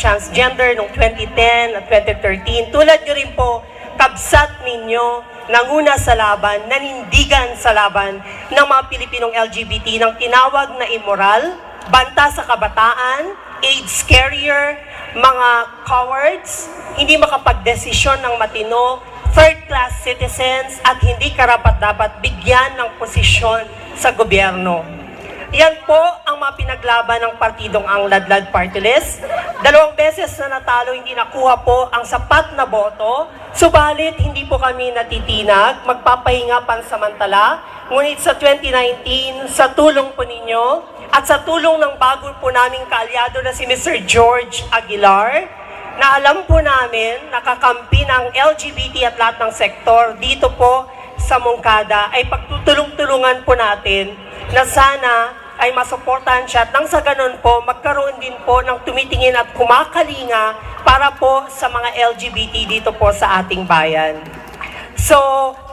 transgender noong 2010 at 2013. Tulad nyo rin po, kabsat ninyo nanguna sa laban, nanindigan sa laban ng mga Pilipinong LGBT ng tinawag na immoral, banta sa kabataan, AIDS carrier, mga cowards, hindi makapagdesisyon ng matino, third-class citizens at hindi karapat-dapat bigyan ng posisyon sa gobyerno. Yan po ang mga pinaglaban ng partidong ang Ladlad Party List. 2 beses na natalo, hindi nakuha po ang sapat na boto. Subalit, hindi po kami natitinag, magpapahinga pansamantala. Ngunit sa 2019, sa tulong po ninyo at sa tulong ng bago po naming kaalyado na si Mr. George Aguilar, na alam po namin nakakampi ng LGBT at lahat ng sektor dito po sa Moncada, ay pagtutulong-tulungan po natin na sana ay masuportahan siya at nang sa ganun po, magkaroon din po ng tumitingin at kumakalinga para po sa mga LGBT dito po sa ating bayan. So,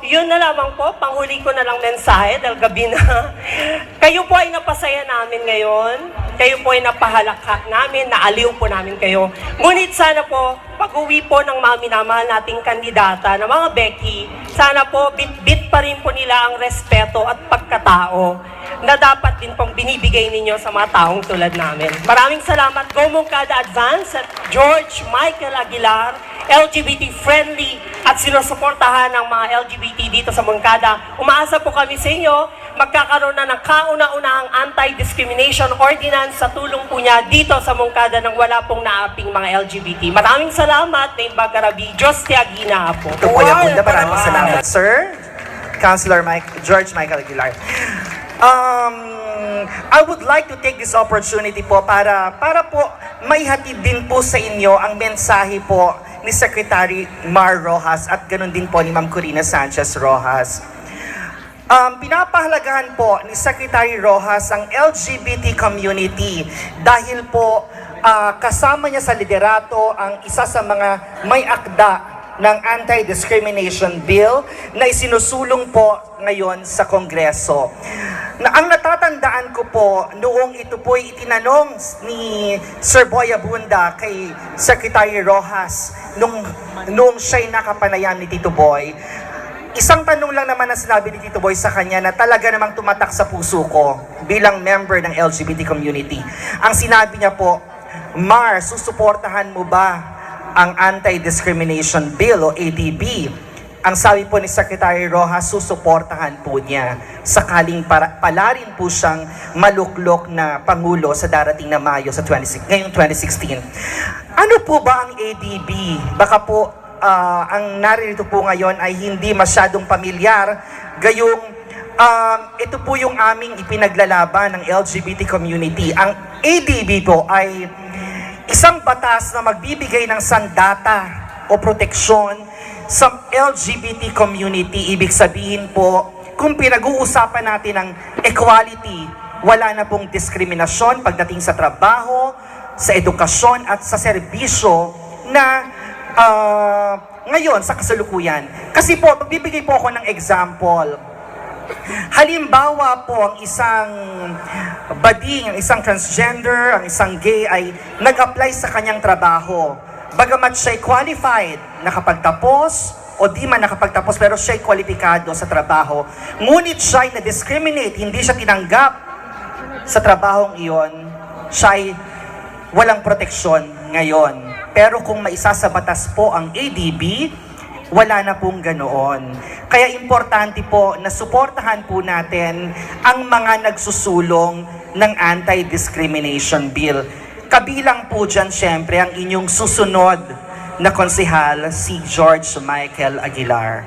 yun na lamang po, panghuli ko na lang mensahe dahil gabi na. Kayo po ay napasaya namin ngayon, kayo po ay napahalakak namin, naaliw po namin kayo. Ngunit sana po, pag-uwi po ng mga minamahal nating kandidata na mga Becky, sana po bit-bit pa rin po nila ang respeto at pagkatao na dapat din pong binibigay ninyo sa mga taong tulad namin. Maraming salamat, Go Moncada Advance at George Michael Aguilar, LGBT-friendly at sinusuportahan ng mga LGBT dito sa Moncada. Umaasa po kami sa inyo, magkakaroon na ng kauna-unahang anti-discrimination ordinance sa tulong po niya dito sa Moncada nang wala pong naaping mga LGBT. Maraming salamat, Dame Bagarabi, Diyos Tiagina po. Ito po yung bunda, maraming salamat, Sir. Councilor George Michael Aguilar. I would like to take this opportunity po para po maihatid din po sa inyo ang mensahe po ni Secretary Mar Rojas at ganun din po ni Ma'am Corina Sanchez Rojas. Pinapahalagahan po ni Secretary Rojas ang LGBT community dahil po kasama niya sa liderato ang isa sa mga may akda ng anti-discrimination bill na isinusulong po ngayon sa Kongreso. Ang natatandaan ko po, noong ito po itinanong ni Sir Boy Abunda kay Secretary Rojas, noong siya'y nakapanayam ni Tito Boy, isang tanong lang naman na sinabi ni Tito Boy sa kanya na talaga namang tumatak sa puso ko bilang member ng LGBT community. Ang sinabi niya po, Mar, susuportahan mo ba ang Anti-Discrimination Bill o ADB? Ang sabi po ni Secretary Rojas, susuportahan po niya sakaling pala rin po siyang maluklok na Pangulo sa darating na Mayo sa ngayong 2016. Ano po ba ang ADB? Baka po ang naririto po ngayon ay hindi masyadong pamilyar. Gayong ito po yung aming ipinaglalaban ng LGBT community. Ang ADB po ay isang batas na magbibigay ng sandata o proteksyon sa LGBT community. Ibig sabihin po, kung pinag-uusapan natin ang equality, wala na pong diskriminasyon pagdating sa trabaho, sa edukasyon at sa serbisyo na ngayon sa kasalukuyan. Kasi po, magbibigay po ako ng example. Halimbawa po, ang isang bading, ang isang transgender, ang isang gay ay nag-apply sa kanyang trabaho. Bagamat siya'y qualified, nakapagtapos, o di man nakapagtapos, pero siya'y kwalipikado sa trabaho. Ngunit siya'y na-discriminate, hindi siya tinanggap sa trabahong iyon, siya'y walang proteksyon ngayon. Pero kung maisasabatas po ang ADB, wala na pong ganoon. Kaya importante po na suportahan po natin ang mga nagsusulong ng Anti-Discrimination Bill. Kabilang po dyan syempre ang inyong susunod na konsehal, si George Michael Aguilar.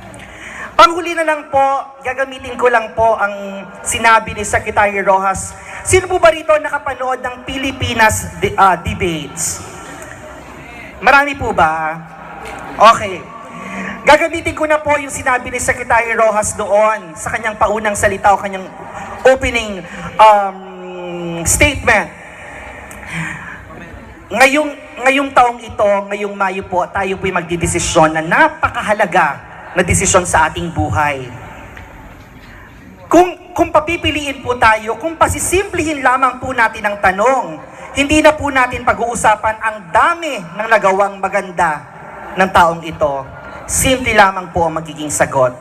Panghuli na lang po, gagamitin ko lang po ang sinabi ni Secretary Rojas. Sino po ba rito nakapanood ng Pilipinas debates? Marami po ba? Okay. Gagamitin ko na po yung sinabi ni Secretary Rojas doon sa kanyang paunang salita o kanyang opening statement. Ngayong taong ito, ngayong Mayo po, tayo po'y magdidesisyon na napakahalaga na desisyon sa ating buhay. Kung papipiliin po tayo, kung pasisimplihin lamang po natin ang tanong, hindi na po natin pag-uusapan ang dami ng nagawang maganda ng taong ito. Simple lamang po ang magiging sagot.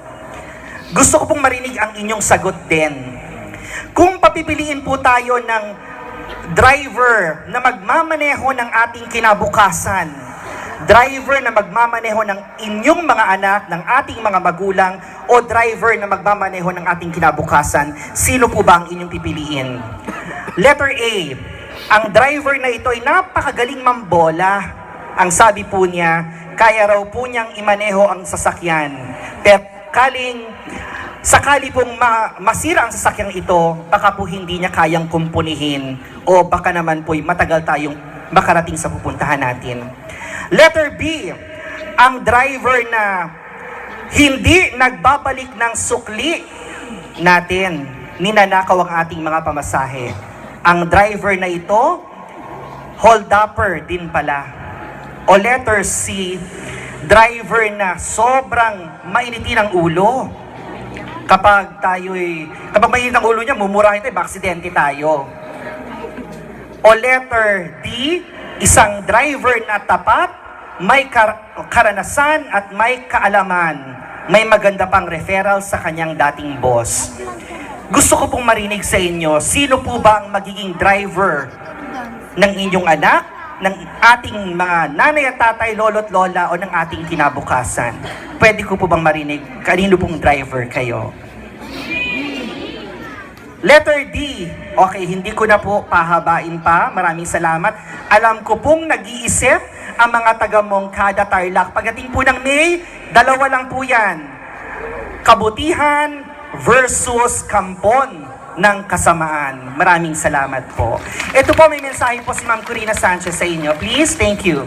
Gusto ko pong marinig ang inyong sagot din. Kung papipiliin po tayo ng driver na magmamaneho ng ating kinabukasan, driver na magmamaneho ng inyong mga anak, ng ating mga magulang, o driver na magmamaneho ng ating kinabukasan, sino po ba ang inyong pipiliin? Letter A, ang driver na ito ay napakagaling mambola. Ang sabi po niya, kaya raw po niyang imaneho ang sasakyan. Pero sakali pong masira ang sasakyang ito, baka po hindi niya kayang kumpunihin o baka naman po matagal tayong makarating sa pupuntahan natin. Letter B, ang driver na hindi nagbabalik ng sukli natin, ninanakaw ang ating mga pamasahe. Ang driver na ito, hold-upper din pala. O letter C, driver na sobrang mainitin ang ulo. Kapag mainit ang ulo niya, mumurahin tayo, aksidente tayo. O letter D, isang driver na tapat, may karanasan at may kaalaman, may maganda pang referral sa kanyang dating boss. Gusto ko pong marinig sa inyo, sino po ba ang magiging driver ng inyong anak, ng ating mga nanay at tatay, lolo't lola, o ng ating kinabukasan? Pwede ko po bang marinig kanino pong driver kayo? Letter D. Okay, hindi ko na po pahabain pa. Maraming salamat. Alam ko pong nag-iisip ang mga taga-Mongkada Tarlac. Pagdating po ng May, dalawa lang po yan. Kabutihan versus kampon ng kasamaan. Maraming salamat po. Ito po, may mensahe po si Ma'am Corina Sanchez sa inyo. Please, thank you.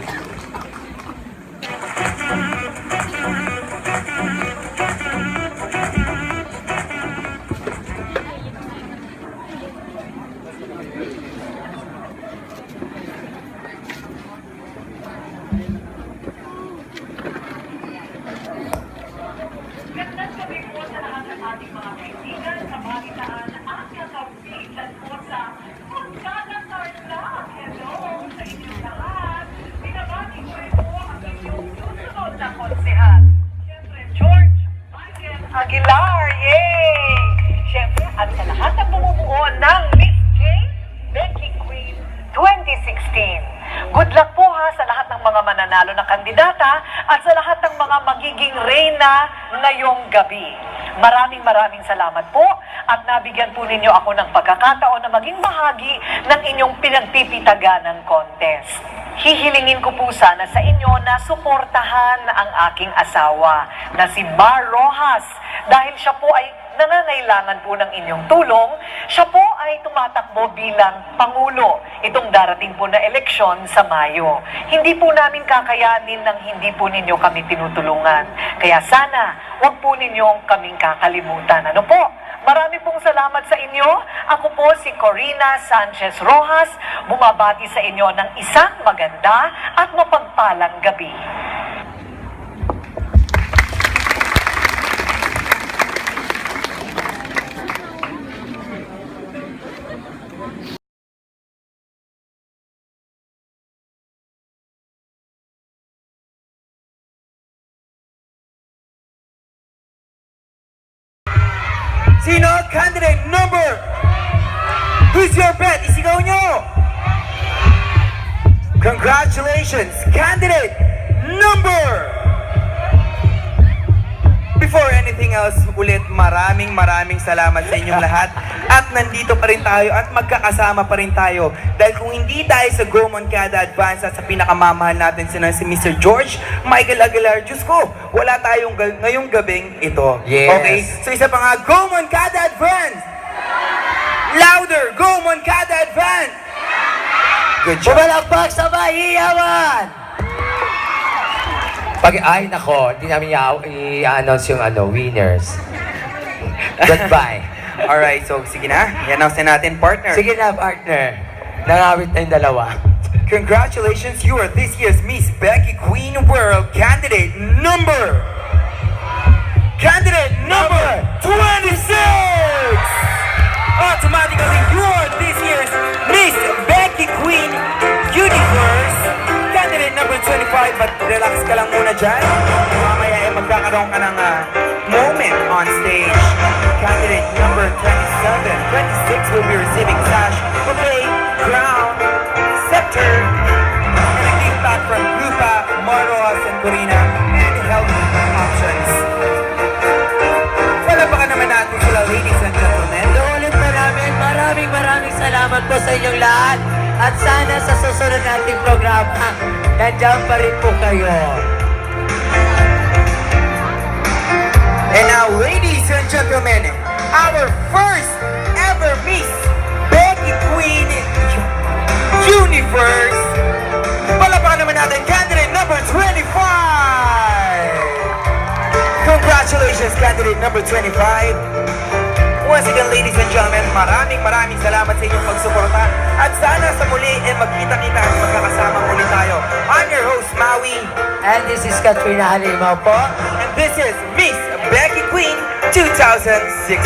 Aguilar, yay! Siyempre, at sa lahat ng bumubuo ng Miss Jane Becky Queen 2016. Good luck po ha sa lahat ng mga mananalo na kandidata at sa lahat ng mga magiging reyna ngayong gabi. Maraming salamat po at nabigyan po ninyo ako ng pagkakataon na maging bahagi ng inyong pinagpipitaganang contest. Hihilingin ko po sana sa inyo na suportahan ang aking asawa na si Mar Rojas dahil siya po ay nangangailangan po ng inyong tulong. Siya po ay tumatakbo bilang Pangulo itong darating po na eleksyon sa Mayo. Hindi po namin kakayanin nang hindi po ninyo kami tinutulungan. Kaya sana, wag po ninyong kaming kakalimutan. Ano po? Marami pong salamat sa inyo. Ako po si Corina Sanchez Rojas, bumabati sa inyo ng isang maganda at mapagpalang gabi. Sino? Candidate number? Who's your bet? Isigaw nyo! Congratulations! Candidate number! Before anything else, ulit maraming salamat sa inyong lahat. At nandito pa rin tayo at magkakasama pa rin tayo. Dahil kung hindi tayo sa Go Moncada Advance at sa pinakamamahal natin si Mr. George Michael Aguilar, Diyos ko, wala tayong ngayong gabing ito. Yes. Okay? So isa pa nga, Go Moncada Advance! Louder! Go Moncada Advance! Good job. Pumalakpak sa Mahiyawan! Ay, nako, hindi namin i-announce yung winners. Goodbye. Alright, so sige na. I-announce na natin, partner. Sige na, partner. Nangawit na yung dalawa. Congratulations, you are this year's Miss Becky Queen World Candidate number 26! Automatically, you are this year's Miss Becky Queen Queen Universe, candidate number 25, but relax ka lang muna dyan. Mamaya ay magkakaroon ka ng moment on stage. Candidate number 27, 26 will be receiving sash, bouquet, crown, scepter, and a gift back from Grupa, Maroas, and Corina, and health options. Palapakan naman natin sila, ladies and gentlemen. Ulit pa namin, maraming salamat po sa inyong lahat. At sana sa susunod nating programa, nandiyan pa rin po kayo. And now, ladies and gentlemen, our first ever Miss Becky Queen Universe. Palapakan naman natin candidate number 25. Congratulations, candidate number 25. Once again, ladies and gentlemen, maraming salamat sa inyong pagsuporta. At sana sa muli, magkita-kita at magkakasama muli tayo. I'm your host, Maui. And this is Katrina Halimaw po. And this is Miss Becky Queen 2016.